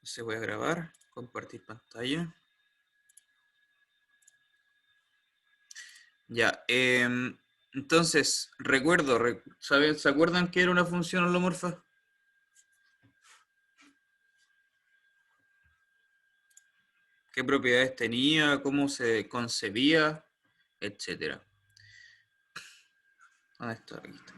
Entonces voy a grabar, compartir pantalla. Ya, entonces, recuerdo, ¿se acuerdan que era una función holomorfa? ¿Qué propiedades tenía? ¿Cómo se concebía? Etcétera. ¿Dónde está? Aquí está.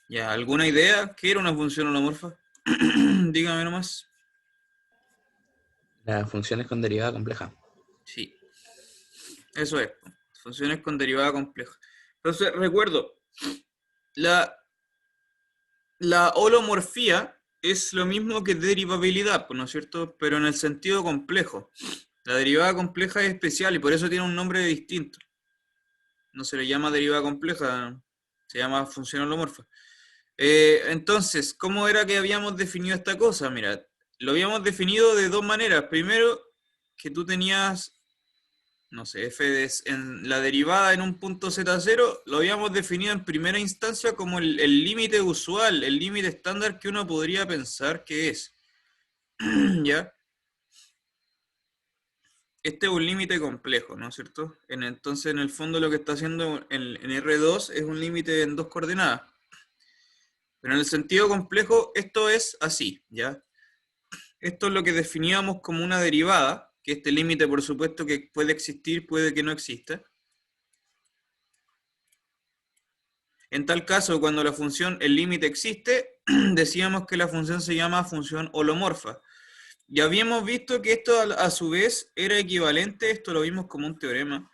Ya, ¿alguna idea? ¿Qué era una función holomorfa? Dígame nomás. Las funciones con derivada compleja. Sí, eso es. Funciones con derivada compleja. Entonces, recuerdo, la, la holomorfía es lo mismo que derivabilidad, ¿no es cierto? Pero en el sentido complejo. La derivada compleja es especial y por eso tiene un nombre distinto. No se le llama derivada compleja, se llama función holomorfa. Entonces, ¿cómo era que habíamos definido esta cosa? Mira, lo habíamos definido de dos maneras. Primero, que tú tenías, no sé, en la derivada en un punto z0, lo habíamos definido en primera instancia como el límite usual, el límite estándar que uno podría pensar que es. ¿Ya? Este es un límite complejo, ¿no es cierto? Entonces, en el fondo, lo que está haciendo en R2 es un límite en dos coordenadas. Pero en el sentido complejo, esto es así, ¿ya? Esto es lo que definíamos como una derivada, que este límite, por supuesto, que puede existir, puede que no exista. En tal caso, cuando la función, el límite existe, decíamos que la función se llama función holomorfa. Ya habíamos visto que esto a su vez era equivalente, esto lo vimos como un teorema,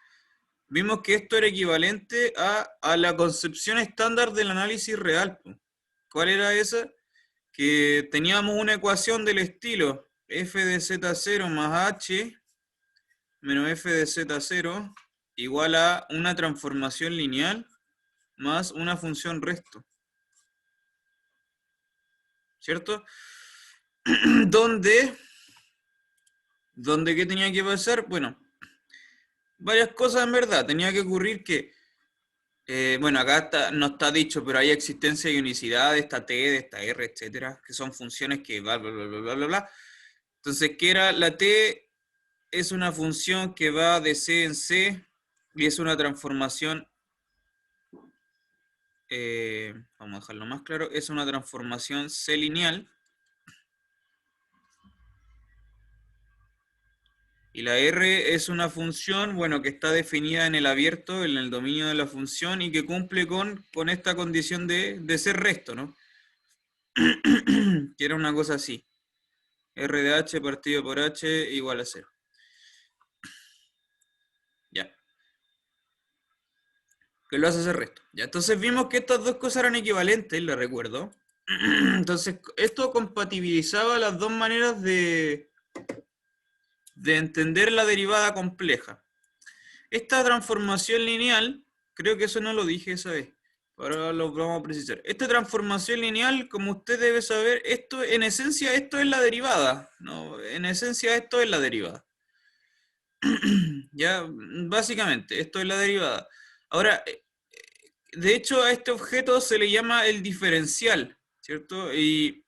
vimos que esto era equivalente a la concepción estándar del análisis real. ¿Cuál era esa? Que teníamos una ecuación del estilo f de z0 más h menos f de z0 igual a una transformación lineal más una función resto. ¿Cierto? ¿Dónde qué tenía que pasar? Bueno, varias cosas en verdad. Tenía que ocurrir que, bueno, acá no está dicho, pero hay existencia de unicidad de esta t, de esta r, etcétera, que son funciones que bla, bla, bla, bla, bla, bla, bla. Entonces, ¿qué era? La t es una función que va de c en c y es una transformación, vamos a dejarlo más claro, es una transformación c lineal. Y la R es una función, bueno, que está definida en el abierto, en el dominio de la función y que cumple con esta condición de ser resto, ¿no? Que era una cosa así. R de h partido por h igual a 0. Ya. Que lo hace ser resto. Ya. Entonces vimos que estas dos cosas eran equivalentes, le recuerdo. Entonces, esto compatibilizaba las dos maneras de entender la derivada compleja. Esta transformación lineal, creo que eso no lo dije esa vez, ahora lo vamos a precisar. Esta transformación lineal, como usted debe saber, esto en esencia esto es la derivada, ¿no? En esencia esto es la derivada. Ya, básicamente, esto es la derivada. Ahora, de hecho, a este objeto se le llama el diferencial, ¿cierto? Y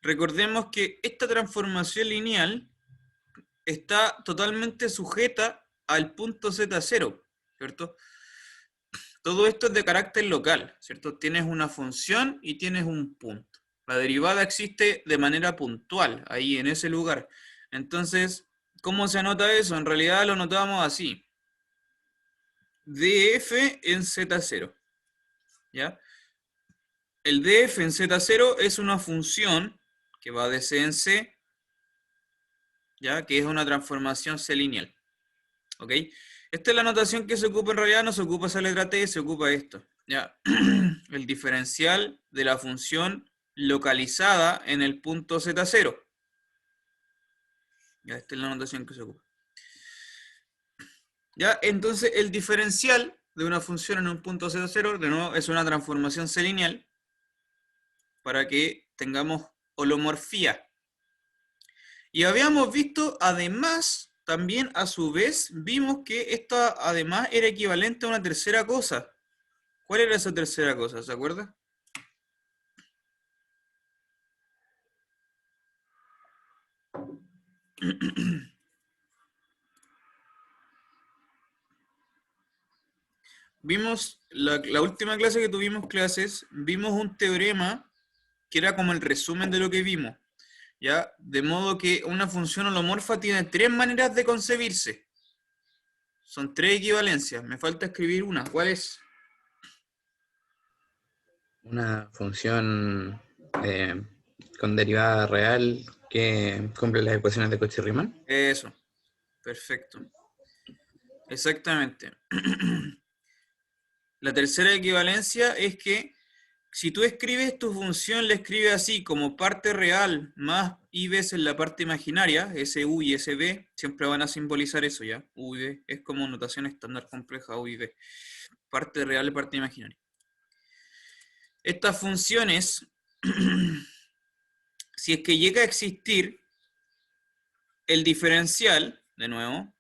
recordemos que esta transformación lineal está totalmente sujeta al punto z0, ¿cierto? Todo esto es de carácter local, ¿cierto? Tienes una función y tienes un punto. La derivada existe de manera puntual, ahí en ese lugar. Entonces, ¿cómo se anota eso? En realidad lo notamos así. df en z0, ¿ya? El df en z0 es una función que va de c en c, ¿ya? Que es una transformación c lineal, ¿ok? Esta es la notación que se ocupa, en realidad no se ocupa esa letra t, se ocupa esto, ¿ya? El diferencial de la función localizada en el punto z0. Ya, esta es la notación que se ocupa. ¿Ya? Entonces, el diferencial de una función en un punto z0, de nuevo, es una transformación c lineal para que tengamos holomorfía. Y habíamos visto, además, también a su vez vimos que esto además era equivalente a una tercera cosa. ¿Cuál era esa tercera cosa? ¿Se acuerda? Vimos, la última clase que tuvimos clases, vimos un teorema que era como el resumen de lo que vimos, ¿ya? De modo que una función holomorfa tiene tres maneras de concebirse. Son tres equivalencias. Me falta escribir una. ¿Cuál es? Una función con derivada real que cumple las ecuaciones de Cauchy-Riemann. Eso. Perfecto. Exactamente. La tercera equivalencia es que si tú escribes tu función, la escribes así, como parte real más i veces la parte imaginaria, ese u y ese b, siempre van a simbolizar eso ya, u y b, es como notación estándar compleja, u y b, parte real y parte imaginaria. Estas funciones, si es que llega a existir el diferencial, de nuevo,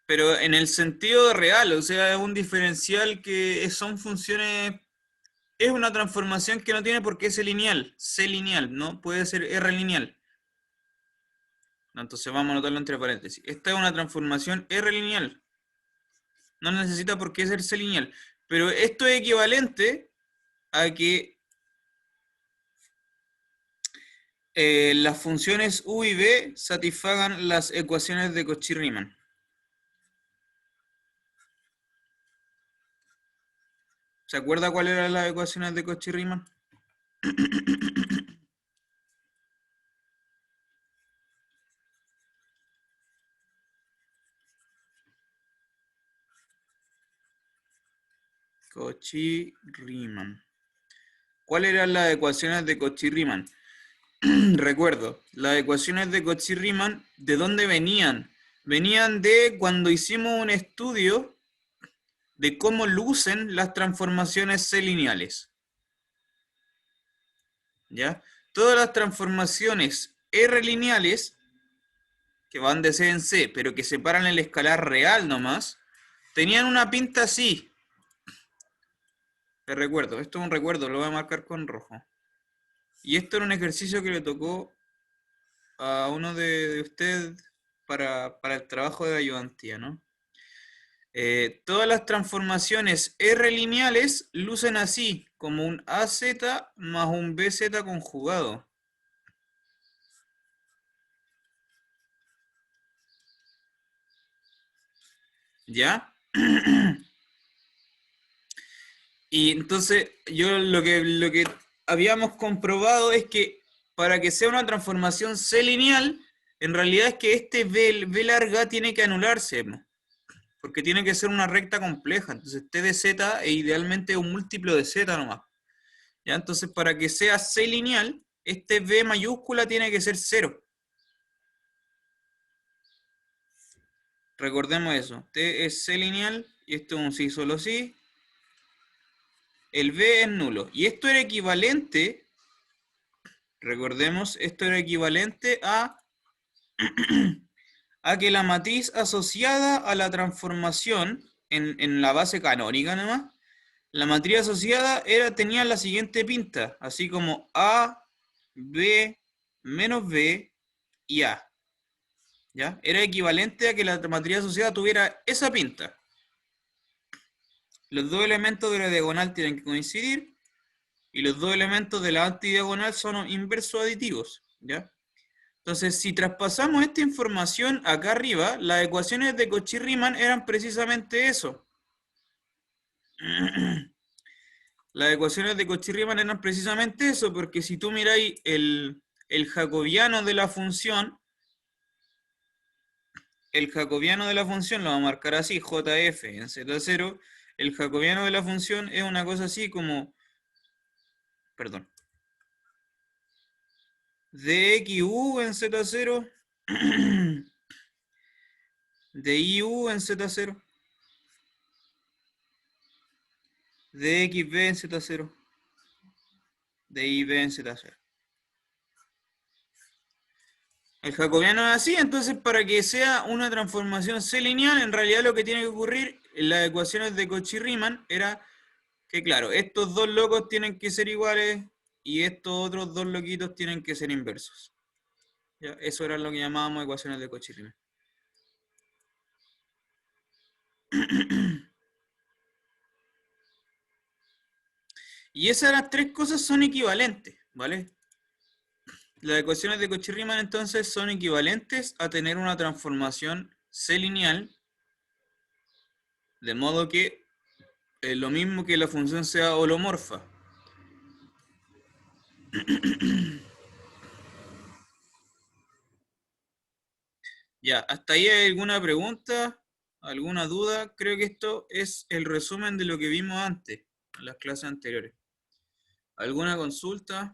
pero en el sentido real, o sea, es un diferencial que son funciones. Es una transformación que no tiene por qué ser lineal, C lineal, ¿no? Puede ser R lineal. Entonces vamos a anotarlo entre paréntesis. Esta es una transformación R lineal. No necesita por qué ser C lineal. Pero esto es equivalente a que las funciones U y B satisfagan las ecuaciones de Cauchy-Riemann. ¿Se acuerda cuáles eran las ecuaciones de Cauchy-Riemann? Cauchy-Riemann. ¿Cuáles eran las ecuaciones de Cauchy-Riemann? Recuerdo, las ecuaciones de Cauchy-Riemann, ¿de dónde venían? Venían de cuando hicimos un estudio de cómo lucen las transformaciones C lineales. ¿Ya? Todas las transformaciones R lineales, que van de C en C, pero que separan el escalar real nomás, tenían una pinta así. Te recuerdo, esto es un recuerdo, lo voy a marcar con rojo. Y esto era un ejercicio que le tocó a uno de ustedes para el trabajo de ayudantía, ¿no? Todas las transformaciones R lineales lucen así, como un AZ más un BZ conjugado. ¿Ya? Y entonces yo lo que habíamos comprobado es que para que sea una transformación C lineal, en realidad es que este B larga tiene que anularse, porque tiene que ser una recta compleja. Entonces T de Z es idealmente un múltiplo de Z nomás. ¿Ya? Entonces para que sea C lineal, este B mayúscula tiene que ser 0. Recordemos eso. T es C lineal y esto es un sí solo sí. El B es nulo. Y esto era equivalente, recordemos, esto era equivalente a que la matriz asociada a la transformación en la base canónica nomás, la matriz asociada tenía la siguiente pinta, así como A, B, menos B y A. ¿Ya? Era equivalente a que la matriz asociada tuviera esa pinta. Los dos elementos de la diagonal tienen que coincidir y los dos elementos de la antidiagonal son inversos aditivos, ¿ya? Entonces, si traspasamos esta información acá arriba, las ecuaciones de Cauchy-Riemann eran precisamente eso. Las ecuaciones de Cauchy-Riemann eran precisamente eso, porque si tú miráis el jacobiano de la función, lo vamos a marcar así, JF en Z0, el jacobiano de la función es una cosa así como, perdón, dxu en Z0, diu en Z0, dxb en Z0, dib en Z0. El jacobiano es así, entonces para que sea una transformación C lineal, en realidad lo que tiene que ocurrir en las ecuaciones de Cauchy-Riemann era que, claro, estos dos locos tienen que ser iguales y estos otros dos loquitos tienen que ser inversos. ¿Ya? Eso era lo que llamábamos ecuaciones de Cauchy-Riemann. Y esas tres cosas son equivalentes, ¿vale? Las ecuaciones de Cauchy-Riemann entonces son equivalentes a tener una transformación C lineal, de modo que es lo mismo que la función sea holomorfa. Ya, ¿hasta ahí hay alguna pregunta? ¿Alguna duda? Creo que esto es el resumen de lo que vimos antes, en las clases anteriores. ¿Alguna consulta?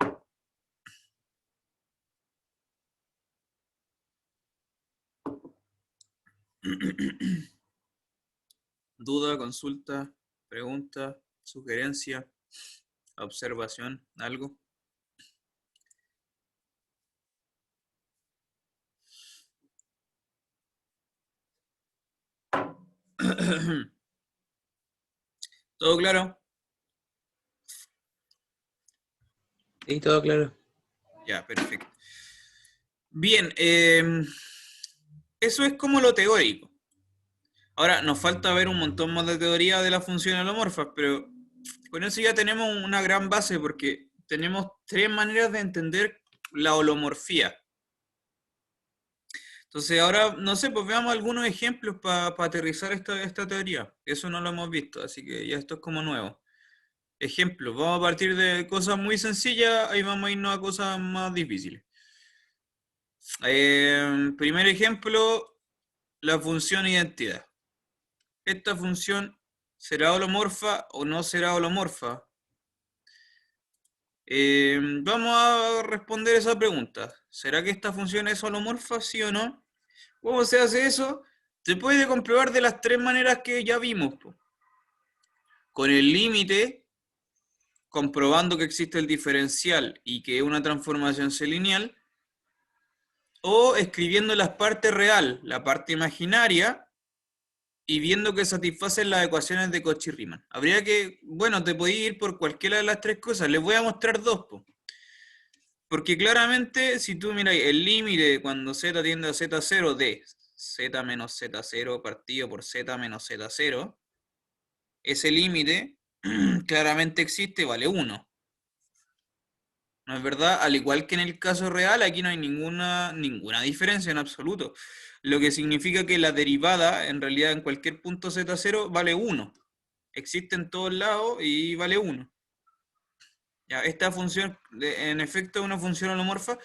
¿Duda, consulta, pregunta, sugerencia, observación, algo? ¿Todo claro? Sí, todo claro. Ya, perfecto. Bien, eso es como lo teórico. Ahora, nos falta ver un montón más de teoría de las funciones holomorfas, pero con eso ya tenemos una gran base porque tenemos tres maneras de entender la holomorfía. Entonces ahora, no sé, pues veamos algunos ejemplos para aterrizar esta teoría. Eso no lo hemos visto, así que ya esto es como nuevo. Ejemplos, vamos a partir de cosas muy sencillas y vamos a irnos a cosas más difíciles. Primer ejemplo, la función identidad. ¿Esta función será holomorfa o no será holomorfa? Vamos a responder esa pregunta. ¿Será que esta función es holomorfa, sí o no? ¿Cómo se hace eso? Se puede comprobar de las tres maneras que ya vimos. Con el límite, comprobando que existe el diferencial y que es una transformación C lineal, o escribiendo las partes real, la parte imaginaria, y viendo que satisfacen las ecuaciones de Cauchy-Riemann. Habría que, bueno, te podéis ir por cualquiera de las tres cosas. Les voy a mostrar dos, porque claramente, si tú miras el límite cuando z tiende a z0 de z menos z0 partido por z menos z0, ese límite claramente existe, vale 1. ¿No es verdad? Al igual que en el caso real, aquí no hay ninguna diferencia en absoluto. Lo que significa que la derivada, en realidad, en cualquier punto z0 vale 1. Existe en todos lados y vale 1. Ya, esta función, en efecto, es una función holomorfa.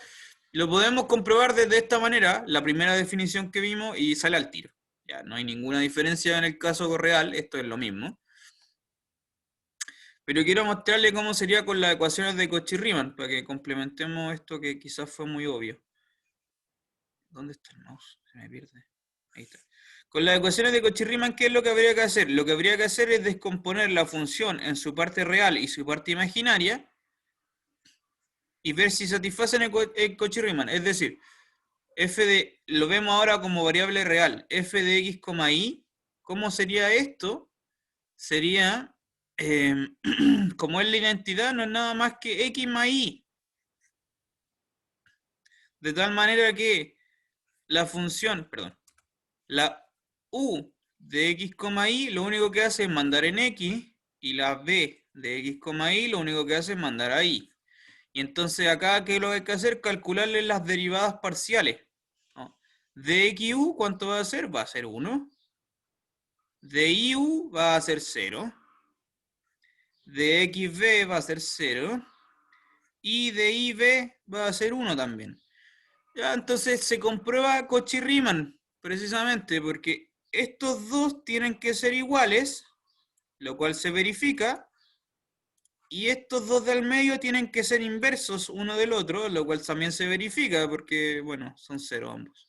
Lo podemos comprobar desde esta manera, la primera definición que vimos, y sale al tiro. Ya, no hay ninguna diferencia en el caso real, esto es lo mismo. Pero quiero mostrarle cómo sería con las ecuaciones de Cauchy-Riemann, para que complementemos esto que quizás fue muy obvio. ¿Dónde está el mouse? Se me pierde. Ahí está. Con las ecuaciones de Cauchy-Riemann, ¿qué es lo que habría que hacer? Lo que habría que hacer es descomponer la función en su parte real y su parte imaginaria y ver si satisfacen el Cauchy-Riemann. Es decir, f de, lo vemos ahora como variable real, f de x, y, ¿cómo sería esto? Sería, como es la identidad, no es nada más que x más y. De tal manera que la función, perdón, la u de x, y lo único que hace es mandar en x, y la b de x, y lo único que hace es mandar a y. Y entonces acá, ¿qué es lo que hay que hacer? Calcularle las derivadas parciales. ¿No? De xu, ¿cuánto va a ser? Va a ser 1. De iu va a ser 0. De xb va a ser 0. Y de ib va a ser 1 también. Ya, entonces se comprueba Cauchy-Riemann, precisamente, porque estos dos tienen que ser iguales, lo cual se verifica, y estos dos del medio tienen que ser inversos uno del otro, lo cual también se verifica, porque, bueno, son 0 ambos.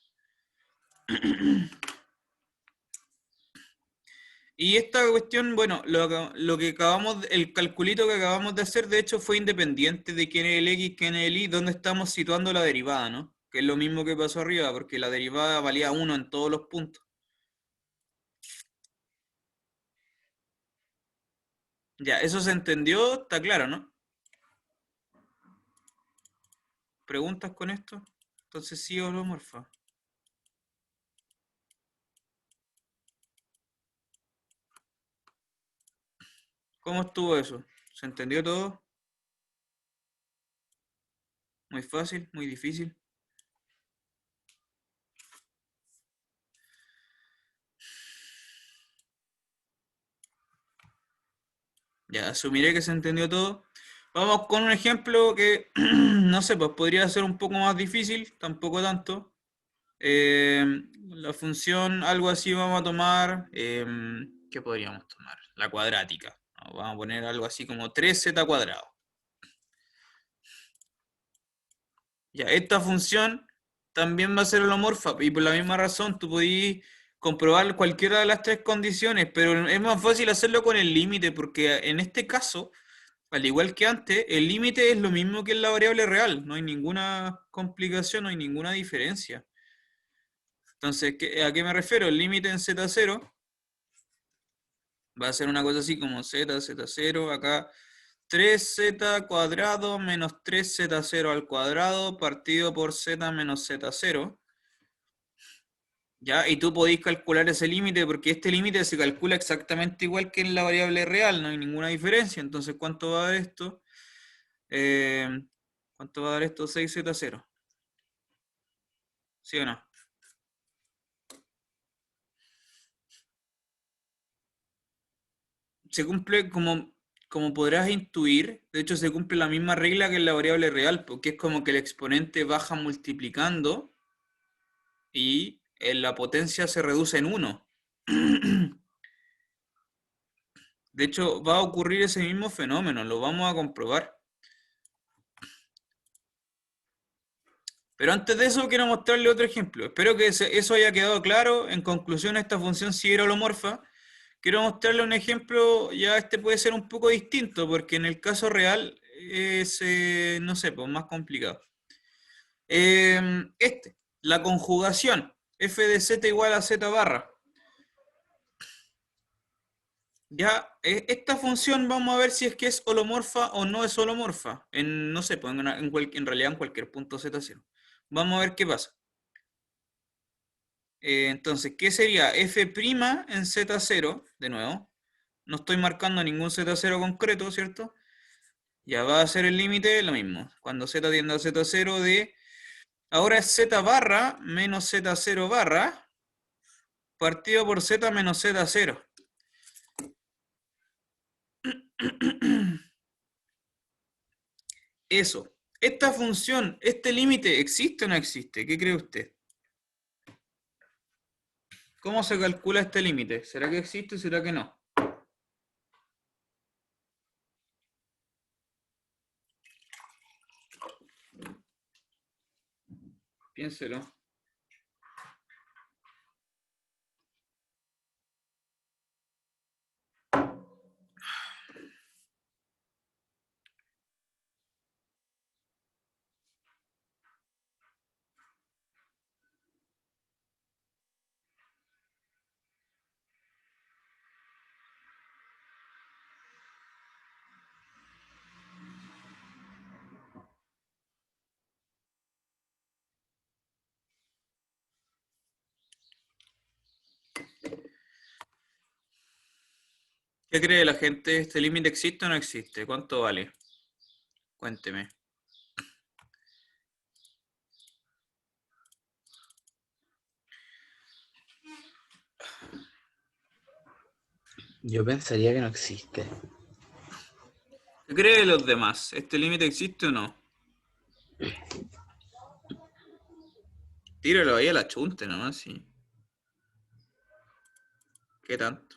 Y esta cuestión, bueno, lo que acabamos, el calculito que acabamos de hacer, de hecho, fue independiente de quién es el x, quién es el y, dónde estamos situando la derivada, ¿no? que es lo mismo que pasó arriba, porque la derivada valía 1 en todos los puntos. Ya, eso se entendió, está claro, ¿no? ¿Preguntas con esto? Entonces sí, holomorfa. ¿Cómo estuvo eso? ¿Se entendió todo? ¿Muy fácil? ¿Muy difícil? Ya, asumiré que se entendió todo. Vamos con un ejemplo que, no sé, pues podría ser un poco más difícil, tampoco tanto. La función, algo así vamos a tomar, ¿qué podríamos tomar? La cuadrática. ¿No? Vamos a poner algo así como 3z cuadrado. Ya, esta función también va a ser holomorfa y por la misma razón tú podías comprobar cualquiera de las tres condiciones, pero es más fácil hacerlo con el límite porque en este caso, al igual que antes, el límite es lo mismo que en la variable real, no hay ninguna complicación, no hay ninguna diferencia. Entonces, ¿a qué me refiero? El límite en z0 va a ser una cosa así como z0, acá 3z cuadrado menos 3z0 al cuadrado partido por z menos z0. ¿Ya? Y tú podéis calcular ese límite porque este límite se calcula exactamente igual que en la variable real, no hay ninguna diferencia. Entonces, ¿cuánto va a dar esto? Eh, ¿Cuánto va a dar esto? 6z0. ¿Sí o no? Se cumple como podrás intuir, de hecho se cumple la misma regla que en la variable real, porque es como que el exponente baja multiplicando y la potencia se reduce en 1. De hecho, va a ocurrir ese mismo fenómeno, lo vamos a comprobar. Pero antes de eso quiero mostrarle otro ejemplo. Espero que eso haya quedado claro. En conclusión, esta función sí era holomorfa. Quiero mostrarle un ejemplo, ya este puede ser un poco distinto, porque en el caso real es, no sé, pues más complicado. La conjugación, f de z igual a z barra. Ya, esta función vamos a ver si es que es holomorfa o no es holomorfa. No sé, pues en realidad en cualquier punto z0. Vamos a ver qué pasa. Entonces, ¿qué sería? F' en Z0, de nuevo. No estoy marcando ningún Z0 concreto, ¿cierto? Ya va a ser el límite lo mismo. Cuando Z tiende a Z0 de... Ahora es Z barra menos Z0 barra partido por Z menos Z0. Eso. ¿Esta función, este límite, existe o no existe? ¿Qué cree usted? ¿Cómo se calcula este límite? ¿Será que existe o será que no? Piénselo. ¿Qué cree la gente? ¿Este límite existe o no existe? ¿Cuánto vale? Cuénteme. Yo pensaría que no existe. ¿Qué creen los demás? ¿Este límite existe o no? Tíralo ahí a la chunte nomás, sí. ¿Qué tanto?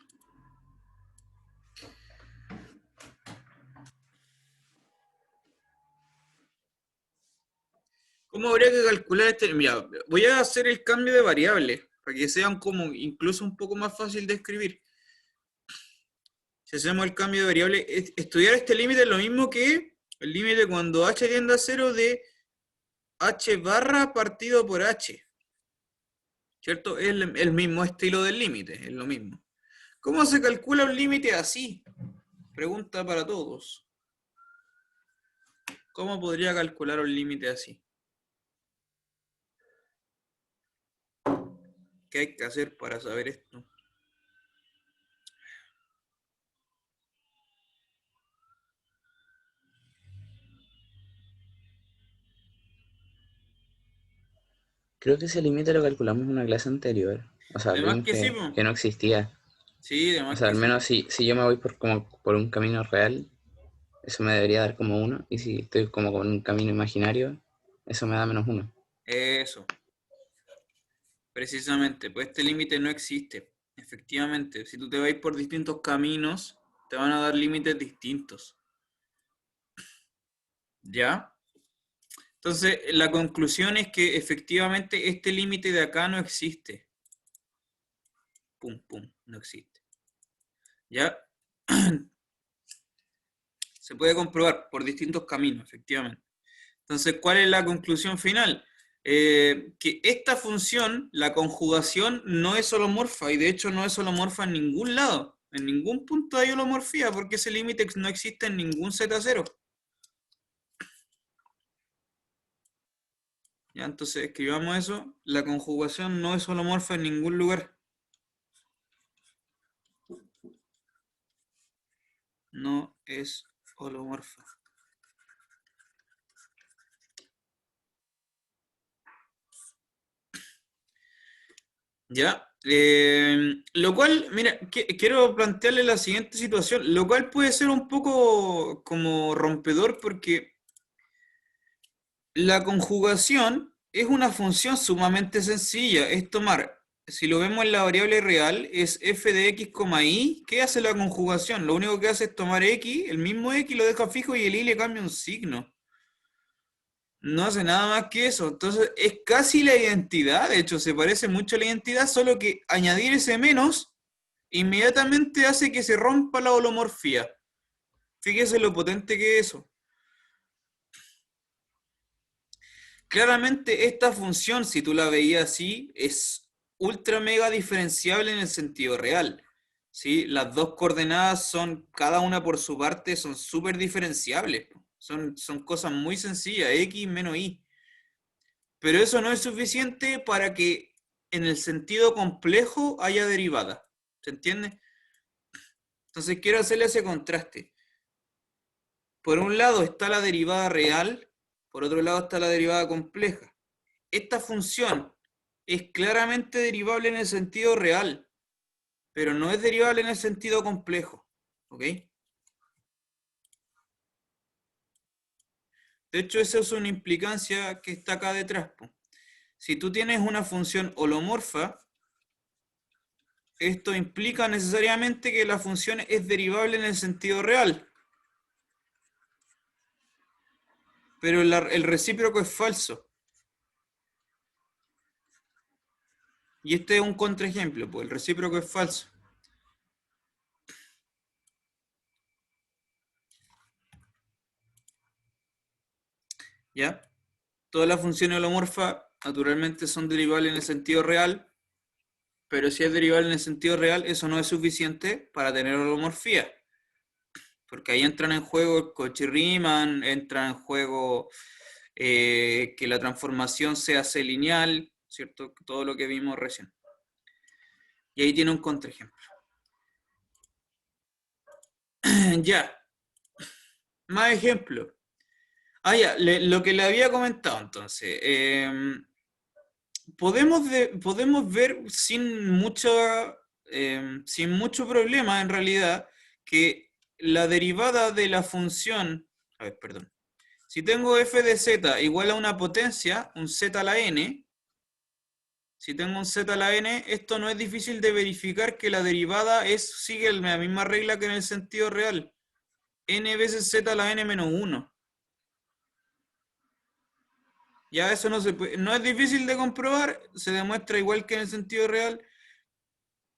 ¿Cómo habría que calcular este? Mira, voy a hacer el cambio de variable para que sean como incluso un poco más fácil de escribir. Si hacemos el cambio de variable, estudiar este límite es lo mismo que el límite cuando h tiende a 0 de h barra partido por h, ¿cierto? Es el mismo estilo del límite, es lo mismo. ¿Cómo se calcula un límite así? Pregunta para todos. ¿Cómo podría calcular un límite así? ¿Qué hay que hacer para saber esto? Creo que ese límite lo calculamos en una clase anterior. O sea, Además vimos que sí, que no existía. sí, O además sea, que al sí. menos si yo me voy por un camino real, eso me debería dar como 1. Y si estoy como con un camino imaginario, eso me da -1. Eso, precisamente, pues este límite no existe. Efectivamente, si tú te vas por distintos caminos, te van a dar límites distintos. ¿Ya? Entonces, la conclusión es que efectivamente este límite de acá no existe. Pum, pum, no existe. ¿Ya? Se puede comprobar por distintos caminos, efectivamente. Entonces, ¿cuál es la conclusión final? Que esta función, la conjugación, no es holomorfa y de hecho no es holomorfa en ningún lado. En ningún punto hay holomorfía porque ese límite no existe en ningún Z0. ¿Ya? Entonces, escribamos eso. La conjugación no es holomorfa en ningún lugar. No es holomorfa. ¿Ya? Lo cual, mira, quiero plantearle la siguiente situación, lo cual puede ser un poco como rompedor porque la conjugación es una función sumamente sencilla, es tomar, si lo vemos en la variable real, es f de x, y. ¿Qué hace la conjugación? Lo único que hace es tomar x, el mismo x lo deja fijo y el y le cambia un signo. No hace nada más que eso. Entonces es casi la identidad, de hecho se parece mucho a la identidad, solo que añadir ese menos inmediatamente hace que se rompa la holomorfía. Fíjese lo potente que es eso. Claramente esta función, si tú la veías así, es ultra mega diferenciable en el sentido real. ¿Sí? Las dos coordenadas son, cada una por su parte, son súper diferenciables. Son cosas muy sencillas, x menos y. Pero eso no es suficiente para que en el sentido complejo haya derivada. ¿Se entiende? Entonces quiero hacerle ese contraste. Por un lado está la derivada real, por otro lado está la derivada compleja. Esta función es claramente derivable en el sentido real, pero no es derivable en el sentido complejo. ¿Ok? De hecho, esa es una implicancia que está acá detrás. Si tú tienes una función holomorfa, esto implica necesariamente que la función es derivable en el sentido real, pero el recíproco es falso. Y este es un contraejemplo, pues el recíproco es falso. ¿Ya? Todas las funciones holomorfas naturalmente son derivables en el sentido real, pero si es derivable en el sentido real, eso no es suficiente para tener holomorfía. Porque ahí entran en juego Cauchy-Riemann, entra en juego que la transformación sea C-lineal, ¿cierto? Todo lo que vimos recién. Y ahí tiene un contraejemplo. Ya, más ejemplos. Ah, ya, lo que le había comentado entonces. Podemos ver sin mucho problema en realidad que la derivada de la función, a ver, perdón, si tengo f de z igual a una potencia, un z a la n, si tengo un z a la n, esto no es difícil de verificar que la derivada sigue la misma regla que en el sentido real, n veces z a la n menos 1. Ya eso no es difícil de comprobar, se demuestra igual que en el sentido real.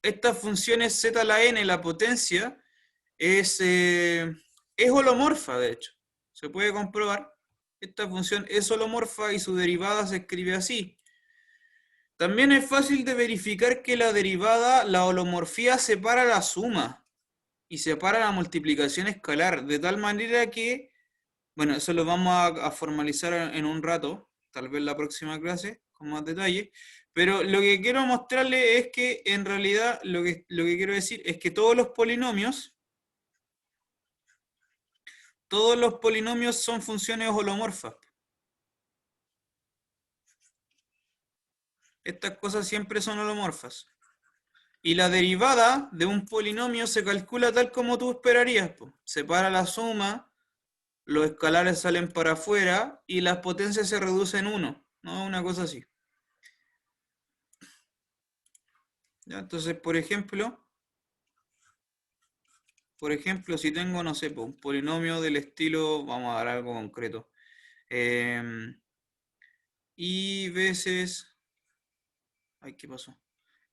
Estas funciones z a la n, la potencia, es holomorfa, de hecho. Se puede comprobar. Esta función es holomorfa y su derivada se escribe así. También es fácil de verificar que la derivada, la holomorfía, separa la suma y separa la multiplicación escalar, de tal manera que, bueno, eso lo vamos a formalizar en un rato, tal vez la próxima clase, con más detalle, pero lo que quiero mostrarle es que en realidad lo que quiero decir es que todos los polinomios son funciones holomorfas. Estas cosas siempre son holomorfas. Y la derivada de un polinomio se calcula tal como tú esperarías. Separa la suma, los escalares salen para afuera y las potencias se reducen 1, ¿no? Una cosa así. ¿Ya? Entonces, por ejemplo, si tengo, no sé, un polinomio del estilo, vamos a dar algo concreto, y veces, ay, ¿qué pasó?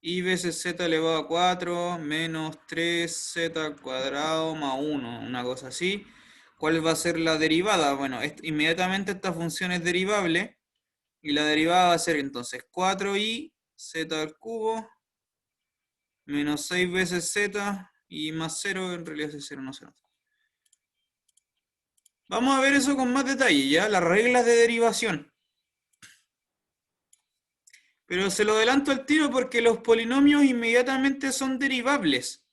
Y veces z elevado a 4 menos 3z al cuadrado más 1, una cosa así. ¿Cuál va a ser la derivada? Bueno, inmediatamente esta función es derivable, y la derivada va a ser entonces 4i z al cubo menos 6 veces z y más 0, en realidad es 0, no 0. Vamos a ver eso con más detalle, ¿ya? Las reglas de derivación. Pero se lo adelanto al tiro porque los polinomios inmediatamente son derivables.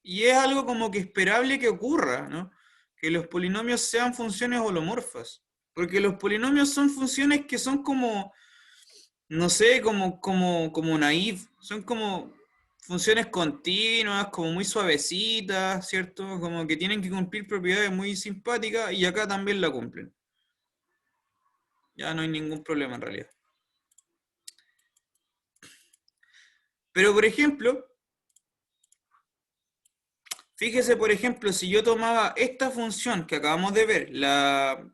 Y es algo como que esperable que ocurra, ¿no? Que los polinomios sean funciones holomorfas. Porque los polinomios son funciones que son como, no sé, como naive. Son como funciones continuas, como muy suavecitas, ¿cierto? Como que tienen que cumplir propiedades muy simpáticas y acá también la cumplen. Ya no hay ningún problema en realidad. Pero por ejemplo, fíjese por ejemplo, si yo tomaba esta función que acabamos de ver, la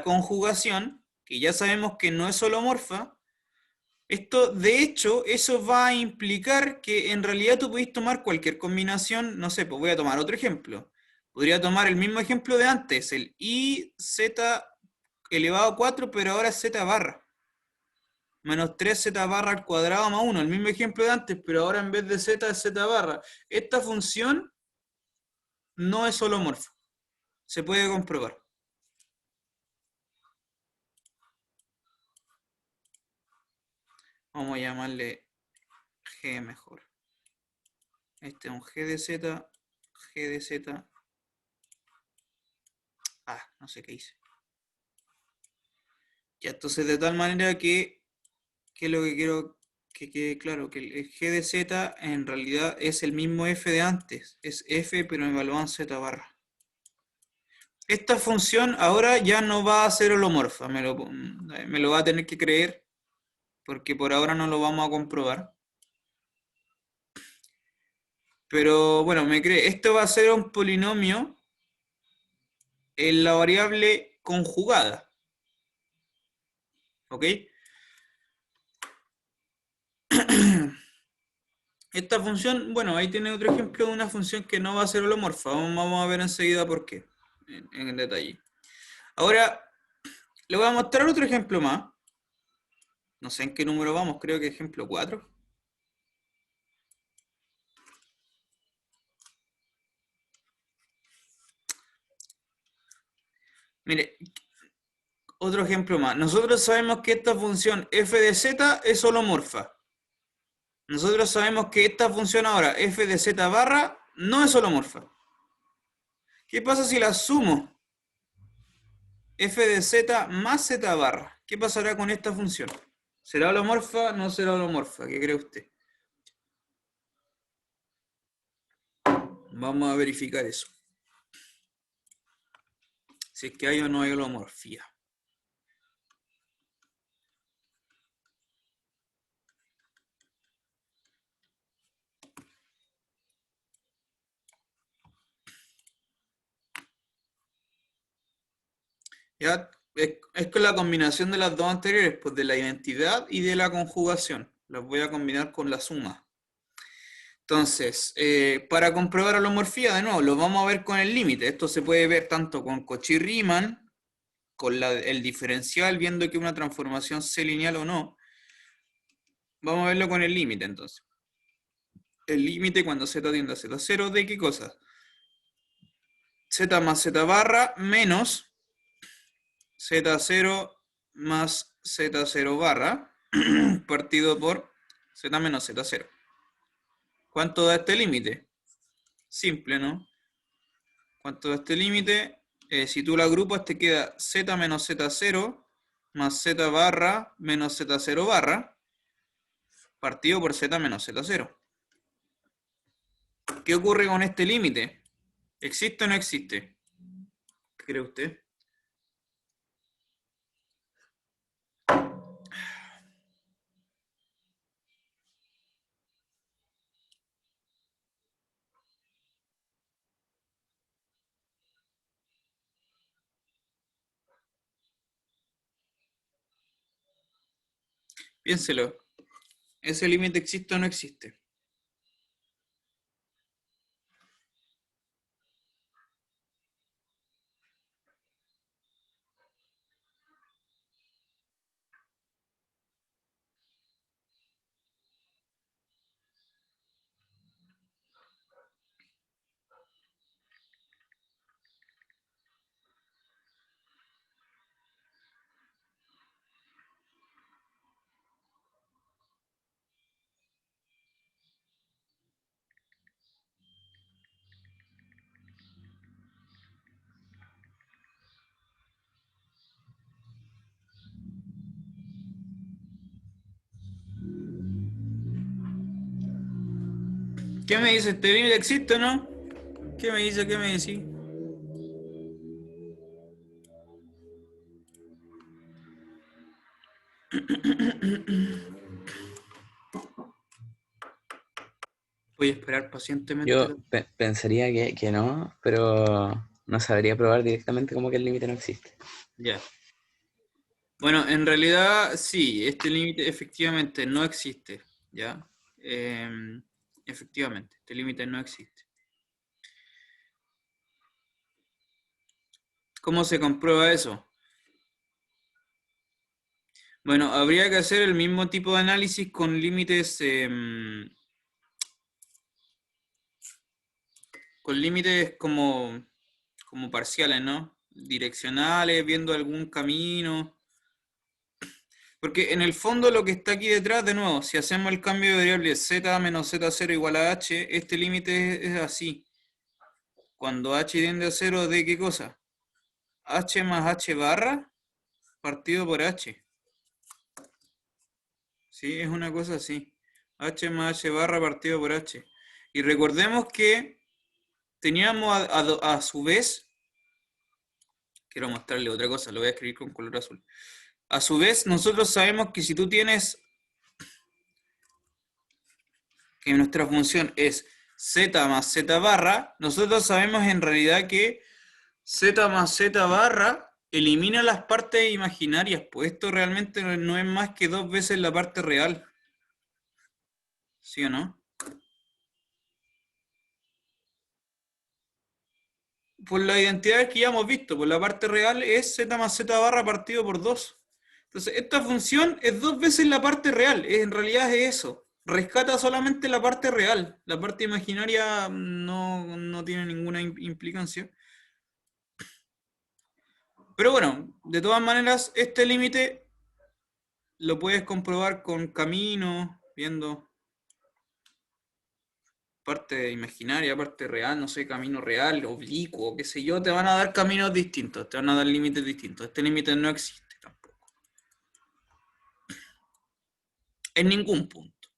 conjugación, que ya sabemos que no es holomorfa, esto, de hecho, eso va a implicar que en realidad tú podés tomar cualquier combinación, no sé, pues voy a tomar otro ejemplo. Podría tomar el mismo ejemplo de antes, el iz elevado a 4, pero ahora z barra. Menos 3z barra al cuadrado más 1, el mismo ejemplo de antes, pero ahora en vez de z es z barra. Esta función no es holomorfa. Se puede comprobar. Vamos a llamarle G mejor. Este es un G de Z, G de Z. Ah, no sé qué hice. Ya, entonces de tal manera que lo que quiero que quede claro, que el G de Z en realidad es el mismo F de antes. Es F pero evaluado en Z barra. Esta función ahora ya no va a ser holomorfa. Me lo va a tener que creer, porque por ahora no lo vamos a comprobar. Pero bueno, me cree, esto va a ser un polinomio en la variable conjugada. ¿Ok? Esta función, bueno, ahí tiene otro ejemplo de una función que no va a ser holomorfa. Vamos a ver enseguida por qué, en detalle. Ahora, le voy a mostrar otro ejemplo más. No sé en qué número vamos, creo que ejemplo 4. Mire, otro ejemplo más. Nosotros sabemos que esta función f de z es holomorfa. Nosotros sabemos que esta función ahora, f de z barra, no es holomorfa. ¿Qué pasa si la sumo? F de z más z barra. ¿Qué pasará con esta función? ¿Será holomorfa? ¿No será holomorfa? ¿Qué cree usted? Vamos a verificar eso. Si es que hay o no hay holomorfía. ¿Ya? Es con la combinación de las dos anteriores, pues de la identidad y de la conjugación. Las voy a combinar con la suma. Entonces, para comprobar holomorfía, de nuevo, lo vamos a ver con el límite. Esto se puede ver tanto con Cauchy-Riemann con el diferencial, viendo que es una transformación C lineal o no. Vamos a verlo con el límite entonces. El límite cuando z tiende a z0 de qué cosa? Z más z barra menos z0 más z0 barra partido por z menos z0. ¿Cuánto da este límite? Simple, ¿no? ¿Cuánto da este límite? Si tú lo agrupas te queda z menos z0 más z barra menos z0 barra partido por z menos z0. ¿Qué ocurre con este límite? ¿Existe o no existe? ¿Qué cree usted? Piénselo. ¿Ese límite existe o no existe? ¿Qué me dice? ¿Este límite existe o no? ¿Qué me dice? ¿Qué me decís? Voy a esperar pacientemente. Yo pensaría que no, pero no sabría probar directamente como que el límite no existe. Ya. Bueno, en realidad sí, este límite efectivamente no existe, ¿ya? Efectivamente, este límite no existe. ¿Cómo se comprueba eso? Bueno, habría que hacer el mismo tipo de análisis con límites como parciales, ¿no? Direccionales, viendo algún camino. Porque en el fondo lo que está aquí detrás, de nuevo, si hacemos el cambio de variable z menos z0 igual a h, este límite es así. Cuando h tiende a 0, ¿de qué cosa? H más h barra partido por h. ¿Sí? Es una cosa así. H más h barra partido por h. Y recordemos que teníamos a su vez, quiero mostrarle otra cosa, lo voy a escribir con color azul. A su vez, nosotros sabemos que si tú tienes que nuestra función es z más z barra, nosotros sabemos en realidad que z más z barra elimina las partes imaginarias, pues esto realmente no es más que 2 veces la parte real. ¿Sí o no? Por las identidades que ya hemos visto, pues la parte real es z más z barra partido por 2. Entonces, esta función es 2 veces la parte real, en realidad es eso. Rescata solamente la parte real, la parte imaginaria no tiene ninguna implicancia. Pero bueno, de todas maneras, este límite lo puedes comprobar con caminos, viendo parte imaginaria, parte real, no sé, camino real, oblicuo, qué sé yo, te van a dar caminos distintos, te van a dar límites distintos. Este límite no existe tampoco. En ningún punto.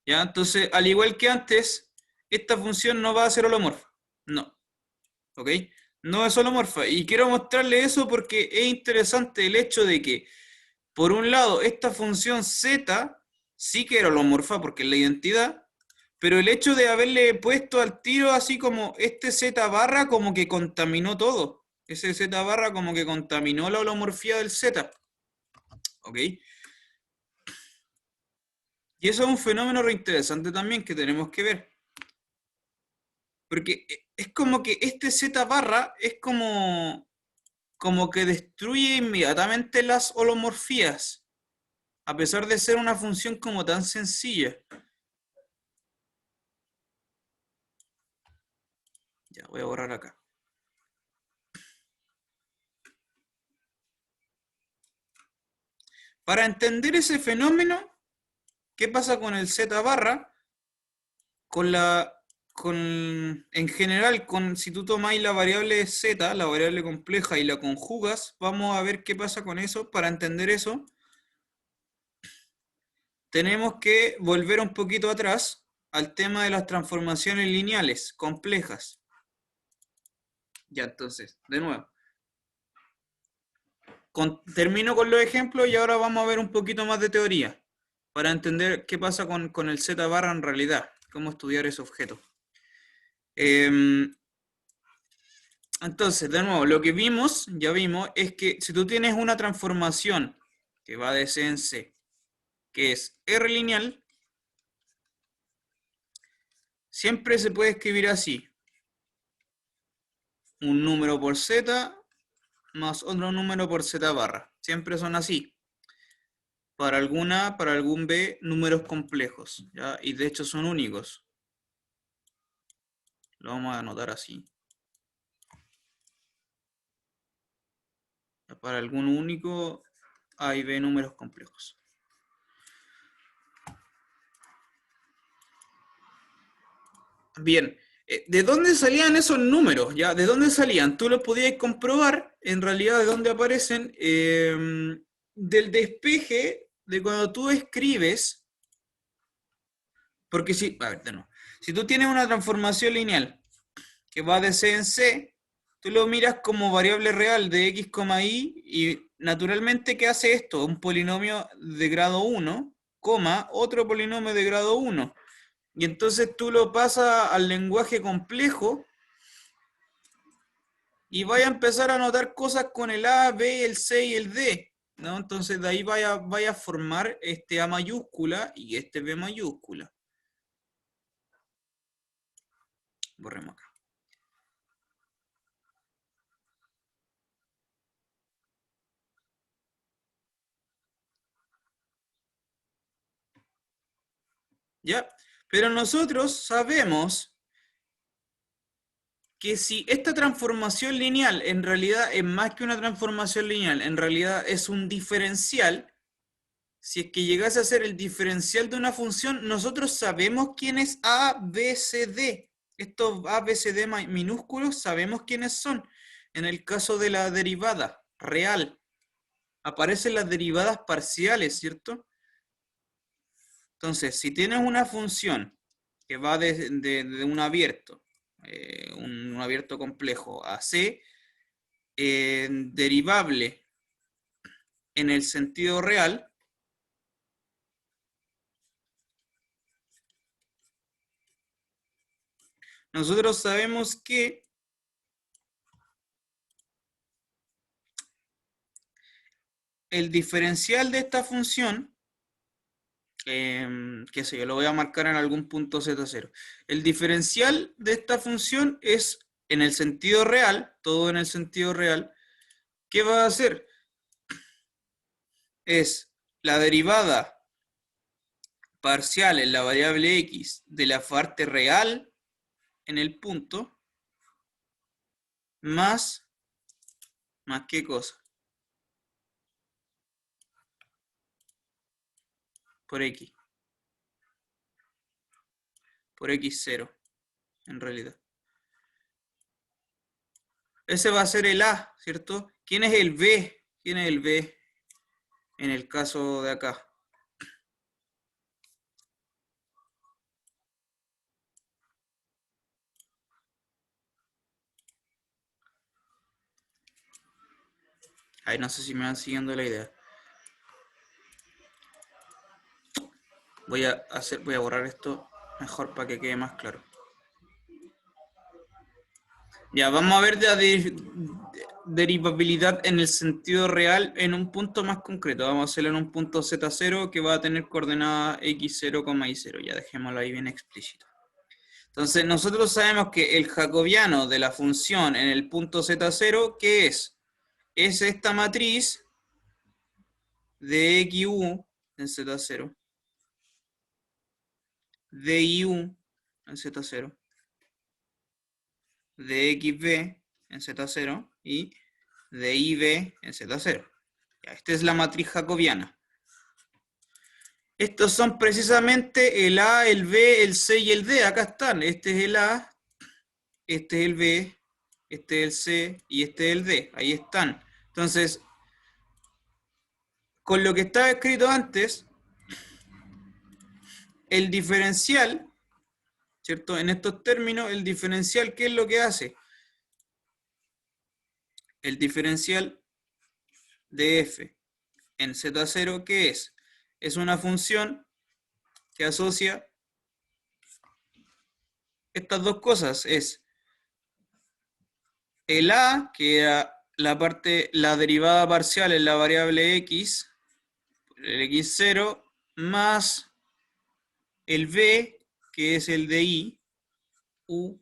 ¿Ya? Entonces, al igual que antes, esta función no va a ser holomorfa. No. ¿Ok? No es holomorfa. Y quiero mostrarle eso porque es interesante el hecho de que, por un lado, esta función z sí que era holomorfa porque es la identidad, pero el hecho de haberle puesto al tiro así como este z barra como que contaminó todo. Ese z barra como que contaminó la holomorfía del z. ¿Ok? Y eso es un fenómeno reinteresante también que tenemos que ver. Porque es como que este z barra es como como que destruye inmediatamente las holomorfías, a pesar de ser una función como tan sencilla. Ya, voy a borrar acá. Para entender ese fenómeno, ¿qué pasa con el z barra? En general, si tú tomáis la variable z, la variable compleja, y la conjugas, vamos a ver qué pasa con eso. Para entender eso, tenemos que volver un poquito atrás al tema de las transformaciones lineales complejas. Ya, entonces, de nuevo. Termino con los ejemplos y ahora vamos a ver un poquito más de teoría para entender qué pasa con el z barra en realidad, cómo estudiar ese objeto. Entonces, de nuevo, lo que ya vimos, es que si tú tienes una transformación que va de C en C, que es R lineal, siempre se puede escribir así. Un número por Z más otro número por Z barra. Siempre son así. Para algún B, números complejos, ¿ya? Y de hecho son únicos. Lo vamos a anotar así. Para algún único A y B números complejos. Bien, ¿de dónde salían esos números? ¿Ya? ¿De dónde salían? Tú los podías comprobar, en realidad, de dónde aparecen, del despeje de cuando tú escribes, porque si, a ver, de nuevo, si tú tienes una transformación lineal que va de C en C, tú lo miras como variable real de x, y, y naturalmente, ¿qué hace esto? Un polinomio de grado 1, otro polinomio de grado 1. Y entonces tú lo pasas al lenguaje complejo y vaya a empezar a notar cosas con el A, B, el C y el D, ¿no? Entonces de ahí vaya a formar este A mayúscula y este B mayúscula. Borremos acá. ¿Ya? Pero nosotros sabemos que si esta transformación lineal en realidad es más que una transformación lineal, en realidad es un diferencial, si es que llegase a ser el diferencial de una función, nosotros sabemos quién es A, B, C, D. Estos A, B, C, D minúsculos sabemos quiénes son. En el caso de la derivada real, aparecen las derivadas parciales, ¿cierto? Entonces, si tienes una función que va de un abierto complejo a C, derivable en el sentido real, nosotros sabemos que el diferencial de esta función, qué sé yo, lo voy a marcar en algún punto Z0. El diferencial de esta función es en el sentido real, todo en el sentido real. ¿Qué va a hacer? Es la derivada parcial en la variable x de la parte real en el punto, más qué cosa, por x, por x0, en realidad. Ese va a ser el A, ¿cierto? ¿Quién es el B? ¿Quién es el B en el caso de acá? Ay, no sé si me van siguiendo la idea. Voy a borrar esto mejor para que quede más claro. Ya, vamos a ver la derivabilidad en el sentido real en un punto más concreto. Vamos a hacerlo en un punto Z0 que va a tener coordenada x0, y0. Ya dejémoslo ahí bien explícito. Entonces, nosotros sabemos que el jacobiano de la función en el punto Z0, ¿qué es? es esta matriz de XU en Z0, de IU en Z0, de XB en Z0 y de IB en Z0. Ya, esta es la matriz jacobiana. Estos son precisamente el A, el B, el C y el D. Acá están. Este es el A, este es el B, este es el C y este es el D. Ahí están. Entonces, con lo que estaba escrito antes, el diferencial, ¿cierto? En estos términos, el diferencial, ¿qué es lo que hace? El diferencial de f en z0, ¿qué es? Es una función que asocia estas dos cosas. Es el a, que era la derivada parcial en la variable x, el x0, más el b, que es el de i, u,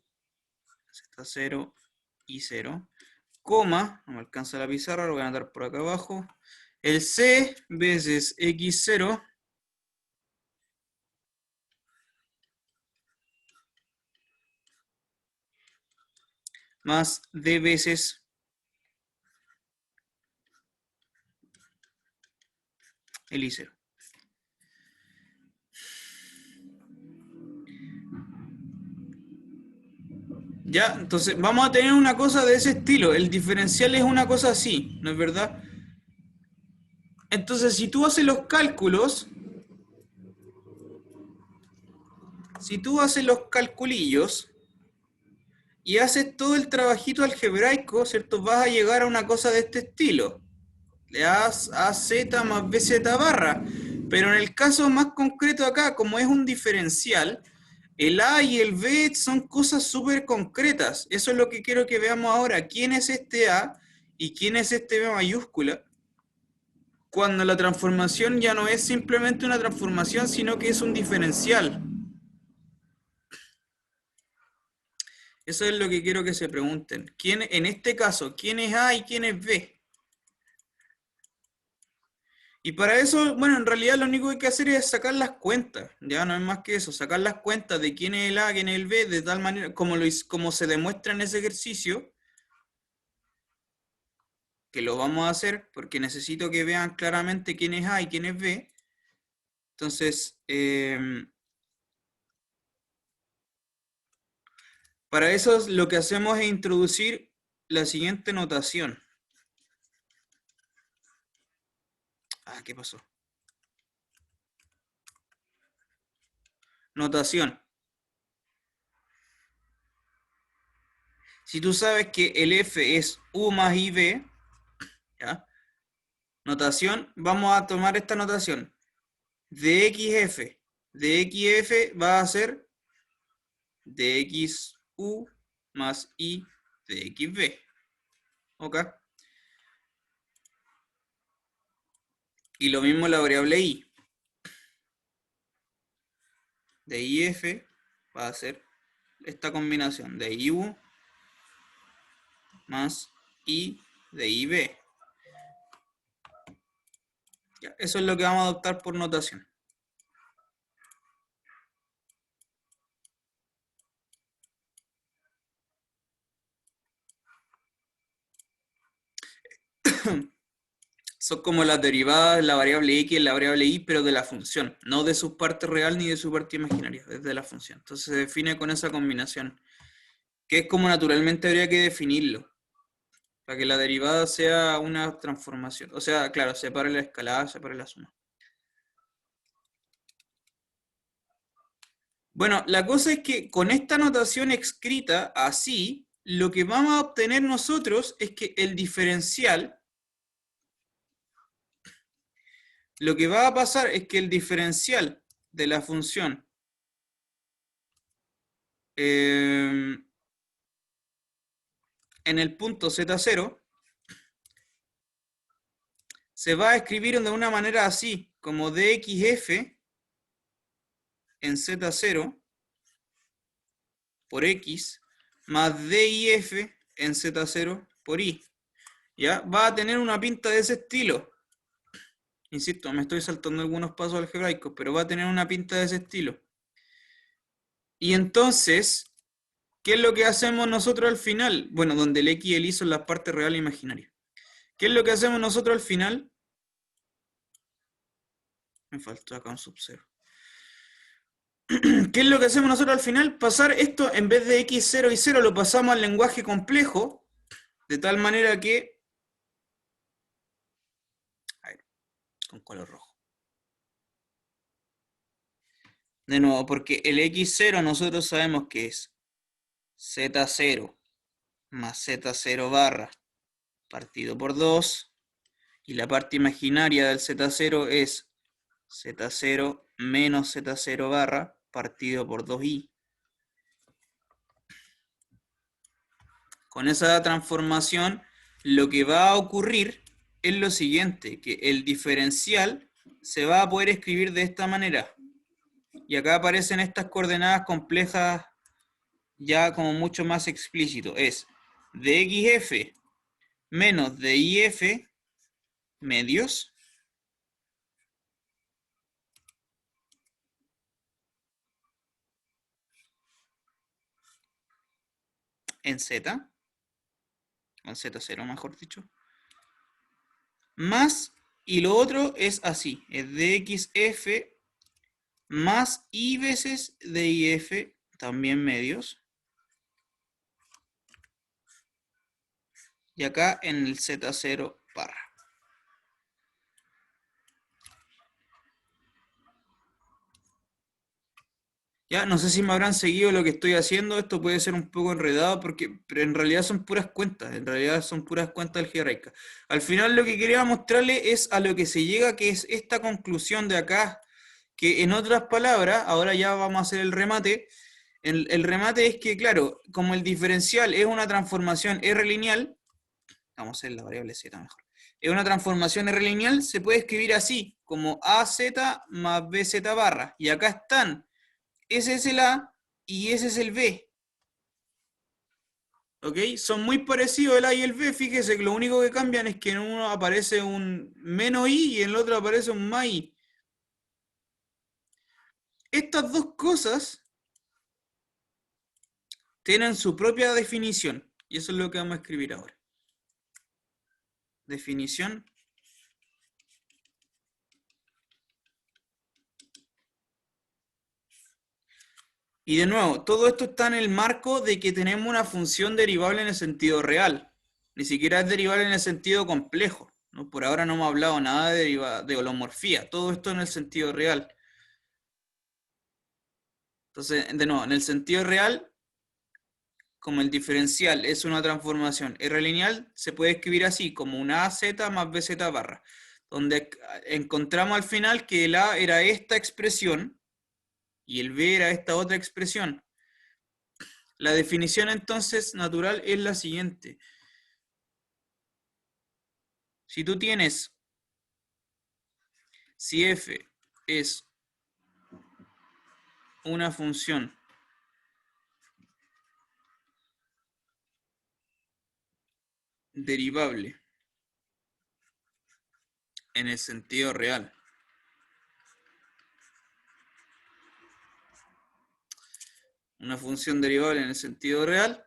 z0, i0, coma, no me alcanza la pizarra, lo voy a anotar por acá abajo, el c veces x0 más d veces el i0. ¿Ya? Entonces vamos a tener una cosa de ese estilo. El diferencial es una cosa así, ¿no es verdad? Entonces, si tú haces los cálculos, si tú haces los calculillos y haces todo el trabajito algebraico, ¿cierto? Vas a llegar a una cosa de este estilo. Le das AZ más BZ barra. Pero en el caso más concreto acá, como es un diferencial, el A y el B son cosas súper concretas. Eso es lo que quiero que veamos ahora. ¿Quién es este A y quién es este B mayúscula? Cuando la transformación ya no es simplemente una transformación, sino que es un diferencial. Eso es lo que quiero que se pregunten. ¿Quién, en este caso, quién es A y quién es B? Y para eso, bueno, en realidad lo único que hay que hacer es sacar las cuentas. Ya no es más que eso, sacar las cuentas de quién es el A, quién es el B, de tal manera como se demuestra en ese ejercicio, que lo vamos a hacer porque necesito que vean claramente quién es A y quién es B. Entonces, para eso lo que hacemos es introducir la siguiente notación. Ah, ¿qué pasó? Notación. Si tú sabes que el F es U más IB, ¿ya? Notación, vamos a tomar esta notación. De XF. De XF va a ser de XU más I de XB. ¿Ok? Y lo mismo la variable I. De IF va a ser esta combinación de IU más I de IB. Ya, eso es lo que vamos a adoptar por notación. Son como las derivadas, la variable x y la variable y, pero de la función, no de su parte real ni de su parte imaginaria, es de la función. Entonces se define con esa combinación, que es como naturalmente habría que definirlo, para que la derivada sea una transformación. O sea, claro, separe la escalada, separe la suma. Bueno, la cosa es que con esta notación escrita así, lo que vamos a obtener nosotros es que el diferencial, lo que va a pasar es que el diferencial de la función en el punto Z0 se va a escribir de una manera así, como dxf en Z0 por x más dif en Z0 por y. ¿ya? Va a tener una pinta de ese estilo. Insisto, me estoy saltando algunos pasos algebraicos, pero va a tener una pinta de ese estilo. Y entonces, ¿qué es lo que hacemos nosotros al final? Bueno, donde el X y el Y son las partes reales e imaginarias. ¿Qué es lo que hacemos nosotros al final? Me faltó acá un sub-0. ¿Qué es lo que hacemos nosotros al final? Pasar esto, en vez de x0 y 0, lo pasamos al lenguaje complejo, de tal manera que... A ver, con color rojo. De nuevo, porque el x0 nosotros sabemos que es z0 más z0 barra partido por 2, y la parte imaginaria del z0 es z0 menos z0 barra partido por 2i. Con esa transformación, lo que va a ocurrir es lo siguiente, que el diferencial se va a poder escribir de esta manera. Y acá aparecen estas coordenadas complejas ya como mucho más explícito. Es dxf menos dif medios en z, con z0 mejor dicho, más, y lo otro es así, es dxf más i veces dif, también medios, y acá en el z0 barra. Ya, no sé si me habrán seguido lo que estoy haciendo, esto puede ser un poco enredado, pero en realidad son puras cuentas, en realidad son puras cuentas algebraicas. Al final lo que quería mostrarle es a lo que se llega, que es esta conclusión de acá, que en otras palabras, ahora ya vamos a hacer el remate, el remate es que, claro, como el diferencial es una transformación R lineal, vamos a hacer la variable z mejor, es una transformación R lineal, se puede escribir así, como AZ más BZ barra, y acá están, ese es el A y ese es el B. ¿Ok? Son muy parecidos el A y el B. Fíjese que lo único que cambian es que en uno aparece un menos I y en el otro aparece un más I. Estas dos cosas tienen su propia definición. Y eso es lo que vamos a escribir ahora. Definición. Y de nuevo, todo esto está en el marco de que tenemos una función derivable en el sentido real. Ni siquiera es derivable en el sentido complejo, ¿no? Por ahora no hemos hablado nada de holomorfía. Todo esto en el sentido real. Entonces, de nuevo, en el sentido real, como el diferencial es una transformación R lineal, se puede escribir así, como una AZ más BZ barra, donde encontramos al final que el A era esta expresión y el B era esta otra expresión. La definición entonces natural es la siguiente. Si tú tienes, si f es una función derivable en el sentido real, una función derivable en el sentido real,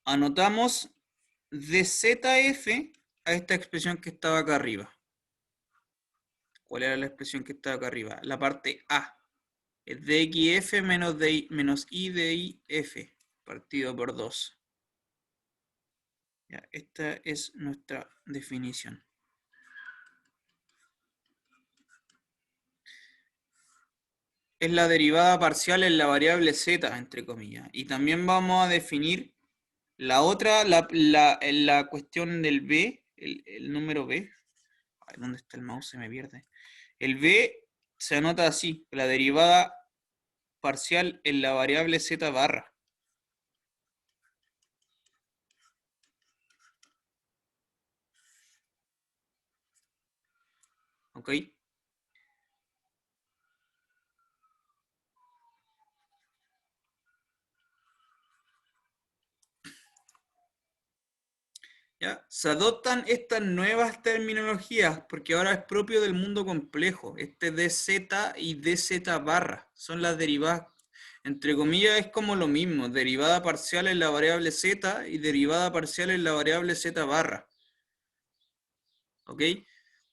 anotamos dzf a esta expresión que estaba acá arriba. ¿Cuál era la expresión que estaba acá arriba? La parte A. Es dxf menos i de if partido por 2. Ya, esta es nuestra definición. Es la derivada parcial en la variable z, entre comillas. Y también vamos a definir la otra, la cuestión del b, el número b. Ay, ¿dónde está el mouse? Se me pierde. El b se anota así, la derivada parcial en la variable z barra. ¿Ok? ¿Ya? Se adoptan estas nuevas terminologías porque ahora es propio del mundo complejo. Este dz y dz barra son las derivadas. Entre comillas es como lo mismo, derivada parcial en la variable z y derivada parcial en la variable z barra. ¿Ok?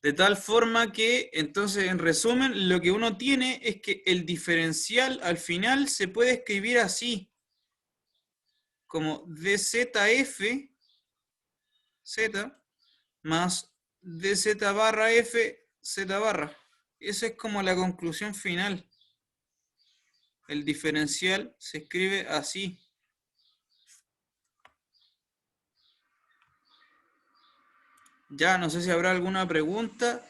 De tal forma que, entonces, en resumen, lo que uno tiene es que el diferencial al final se puede escribir así, como dzf z más dz barra f z barra. Esa es como la conclusión final. El diferencial se escribe así. Ya, no sé si habrá alguna pregunta.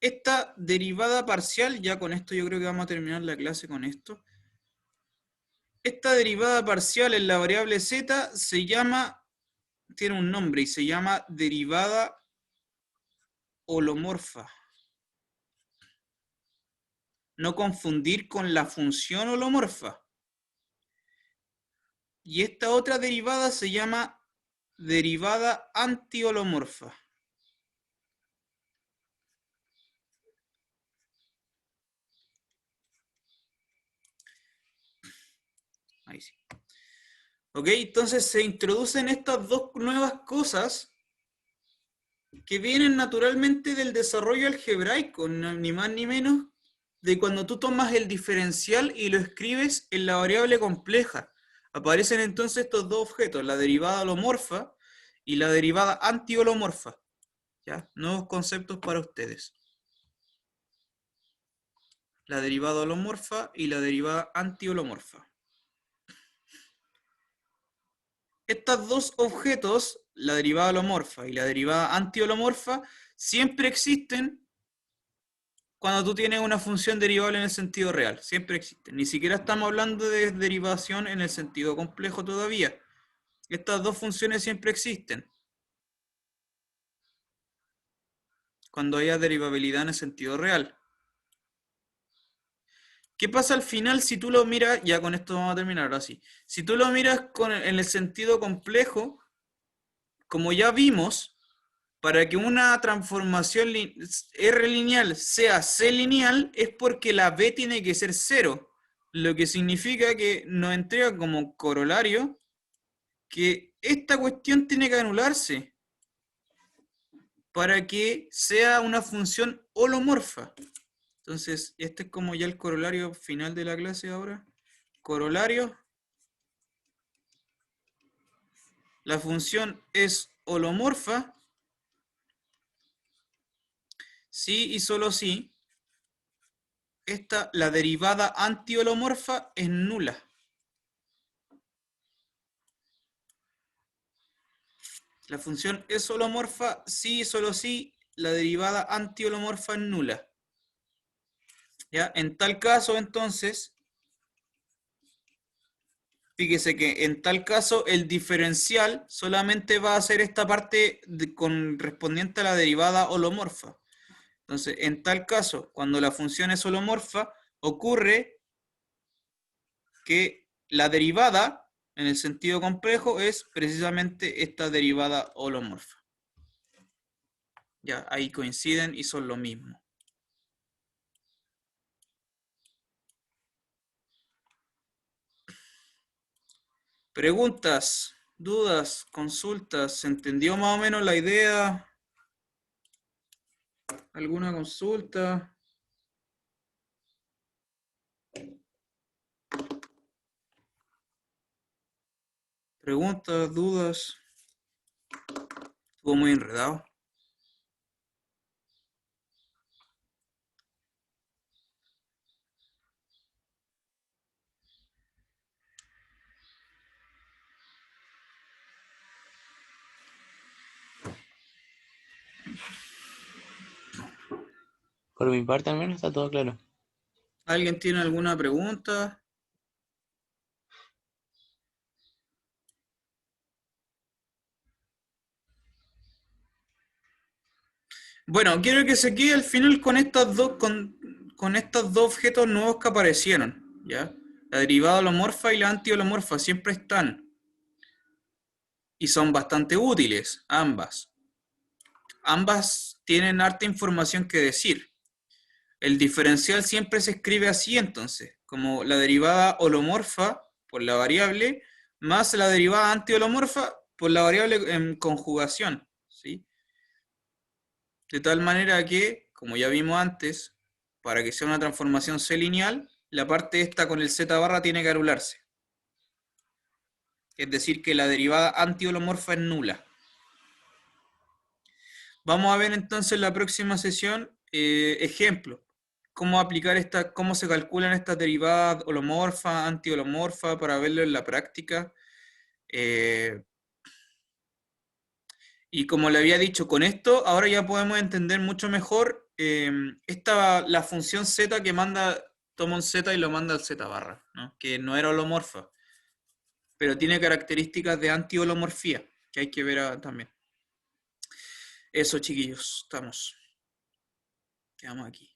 Esta derivada parcial, ya con esto yo creo que vamos a terminar la clase con esto. Esta derivada parcial en la variable z se llama, tiene un nombre y se llama derivada holomorfa. No confundir con la función holomorfa. Y esta otra derivada se llama derivada antiholomorfa. Ahí sí. Ok, entonces se introducen estas dos nuevas cosas que vienen naturalmente del desarrollo algebraico, ni más ni menos de cuando tú tomas el diferencial y lo escribes en la variable compleja. Aparecen entonces estos dos objetos, la derivada holomorfa y la derivada antiholomorfa. ¿Ya? Nuevos conceptos para ustedes. La derivada holomorfa y la derivada antiholomorfa. Estos dos objetos, la derivada holomorfa y la derivada antiholomorfa, siempre existen cuando tú tienes una función derivable en el sentido real. Siempre existen. Ni siquiera estamos hablando de derivación en el sentido complejo todavía. Estas dos funciones siempre existen cuando haya derivabilidad en el sentido real. ¿Qué pasa al final si tú lo miras? Ya con esto vamos a terminar ahora sí. Si tú lo miras en el sentido complejo, como ya vimos, para que una transformación R lineal sea C lineal es porque la B tiene que ser 0, lo que significa que nos entrega como corolario que esta cuestión tiene que anularse para que sea una función holomorfa. Entonces, este es como ya el corolario final de la clase ahora. Corolario. La función es holomorfa si y solo si la derivada antiholomorfa es nula. La función es holomorfa si y solo si la derivada antiholomorfa es nula. ¿Ya? En tal caso, entonces, fíjese que en tal caso el diferencial solamente va a ser esta parte correspondiente a la derivada holomorfa. Entonces, en tal caso, cuando la función es holomorfa, ocurre que la derivada, en el sentido complejo, es precisamente esta derivada holomorfa. Ya, ahí coinciden y son lo mismo. Preguntas, dudas, consultas, ¿se entendió más o menos la idea? ¿Alguna consulta? Preguntas, dudas. Estuvo muy enredado. Por mi parte al menos está todo claro. ¿Alguien tiene alguna pregunta? Bueno, quiero que se quede al final con con estos dos objetos nuevos que aparecieron, ¿ya? La derivada holomorfa y la antiholomorfa siempre están. y son bastante útiles, ambas. Ambas tienen harta información que decir. El diferencial siempre se escribe así entonces, como la derivada holomorfa por la variable más la derivada antiholomorfa por la variable en conjugación, ¿sí? De tal manera que, como ya vimos antes, para que sea una transformación C lineal, la parte esta con el z barra tiene que anularse. Es decir, que la derivada antiholomorfa es nula. Vamos a ver entonces en la próxima sesión ejemplos. Cómo aplicar cómo se calculan estas derivadas holomorfa, antiholomorfa, para verlo en la práctica. Y como le había dicho, con esto ahora ya podemos entender mucho mejor la función z que toma un z y lo manda al z barra, ¿no? Que no era holomorfa, pero tiene características de antiholomorfía, que hay que ver también. Eso, chiquillos, quedamos aquí.